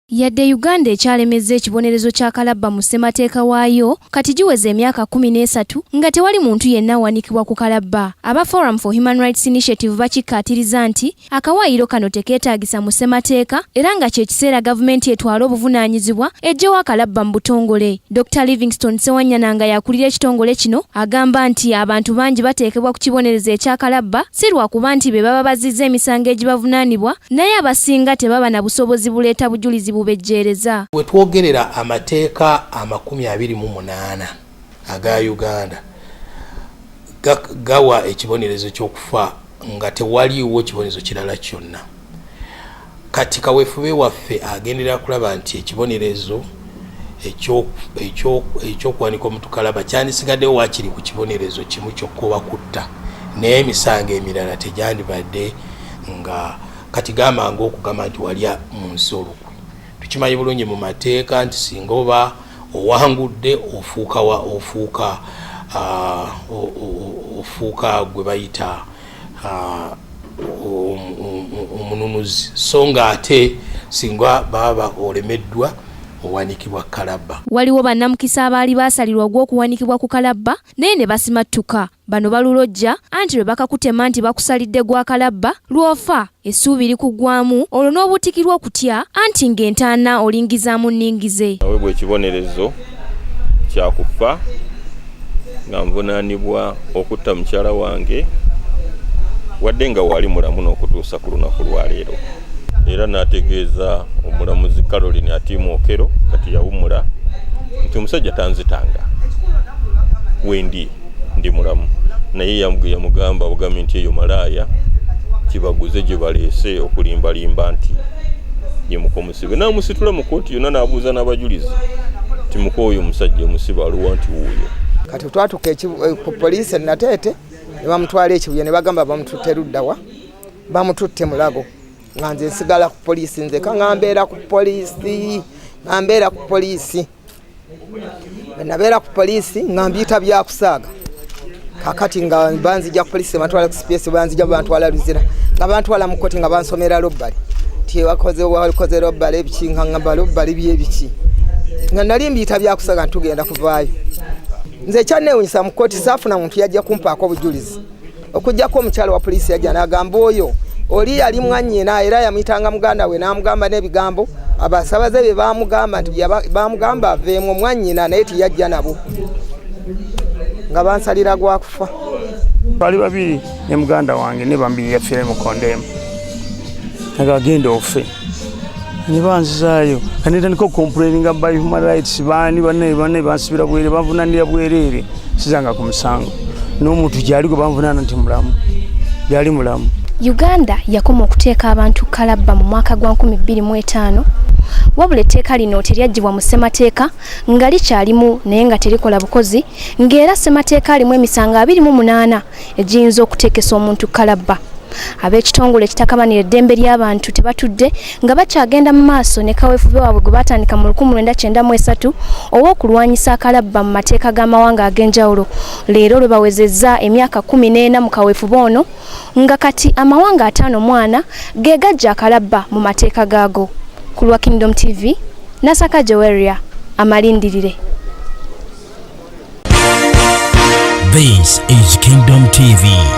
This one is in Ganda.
Yadde Uganda ekyalemezza ekibonerezo kya kalabba mu ssemateeka waayo kati giweze emyaka 13 nga tewali muntu yenna awanikibwa ku kalabba. Aba Forum for Human Rights Initiative bakikkaatiriza nti akawaayiro kano tekeetaagisa mu ssemateeka era nga kye kiseera gavumenti etwala obuvunaanyizibwa eggyewo akalabba mu butongole. Dr. Livingstone Ssewanyananga yakulira ekitongole kino agamba nti abantu bangi bateekebwa ku kibonerezo ekyakalabba si lwakuba nti be baba bazizza emisango egibavunaanibwa naye abasinga tebaba na busobozi buleeta bujulizi bubejjereza. We twogerera amateeka 28 aga Uganda gawa ekibonerezo ky'okufa nga tewaliwo kibonerezo kirala kyonna. Kati kaweefube waffe agendera kulaba nti ekibonerezo ekyokuwanika omuntu kalabba kyandisigaddewo wakiri ku kibonerezo kimu kyokka kutta naye emisango emirala tegyandibadde nga kati gamangu okugamba nti walya mu nsi olukwe. Tukimanyi bulungi mu mateeka nti singa oba owangudde ofuuka gwe bayita omununuzi so nga ate singa baba olemeddwa owanikibwa kalabba. Waliwo bannamukisa abaali baasalirwa ogw'okuwanikibwa ku kalabba naye ne basimattuka. Bano balulojja anti lwe bakakutema nti bakusalidde gwa kalabba lwofa essuubi likuggwamu olwo n'obutikirwa okutya anti ng'entaana olingizaamu nningize. Aweebwa ekibonerezo kya kufa nga nvunaanibwa okutta mukyala wange wadde nga wali mulamu n'okutuusa ku lunaku lwaleero. Era n'ategeeza omulamuzi Caroline Atimu Okero kati yawumula nti omusajja tanzitanga wendi ndi mulamu naye yamugamba obugambi nti eyo malaaya kibaguze gye baleese okulimbalimba nti ye mukomusibe n'amusitula mu kooti yonna n'abuuza n'abajulizi nti muko oyo omusajja omusibe aluwa nti wuuyo. Kati twatuka ku poliisi Nateete ne bamutwala ekibuye ne bagamba bamututte luddawa bamututte Mulago nga nze nsigala ku poliisi nze kangambeera ku poliisi nabeera ku poliisi nga mbiyita byakusaaga kakati nga banzija ku poliisi bantwala ku SPS banzija bantwala Luzira nga bantwala mu koti nga bansomera lobbali ti wakoze lobbali ebiki nga ngamba lobbali byebiki nga nali mbiyita byakusaaga ntugenda kuvaayo nze kyanneewunyisa mu koti saafuna muntu yajja kumpaako obujulizi okujjako omukyalo wa poliisi yajja n'agamba oyo oli yali mwannyina era yamuyitanga muganda we n'amugamba n'ebigambo abasabaze be baamugamba nti baamugamba aveemu mwannyina naye tiyajja nabo nga bansalira gwa kufa. Bali babiri ne muganda wange ne bambiri yaffire mu kondemu agagenda ofe ne banzizaayo kanetandika complaininga by human rights bani banne bansibira bwere banvunanira bwereere sizanga ku musango n'omuntu gyali gwe banvunaana nti mulamu byali mulamu. Uganda yakoma okuteeka abantu kalabba mu mwaka gwa 2005 wabula etteeka lino teryaggibwa mu ssemateeka nga likyalimu naye nga terikola bukozi ng'era ssemateeka alimu emisango 28 egiyinza okuteekesa omuntu kalabba. Ab'ekitongole ekitakabanira eddembe ly'abantu tebatudde nga bakyagenda mu maaso ne kaweefube waabwe gwe baatandika mu 1993 ow'okulwanyisa akalabba mu mateeka g'amawanga ag'enjawulo. Leero lwe bawezezza emyaka 14 mu kaweefube ono nga kati amawanga 54 ge gajja akalabba mu mateeka gaago. Ku lwa Kingdom TV, Nasaka Joweria, amalindirire. This is Kingdom TV.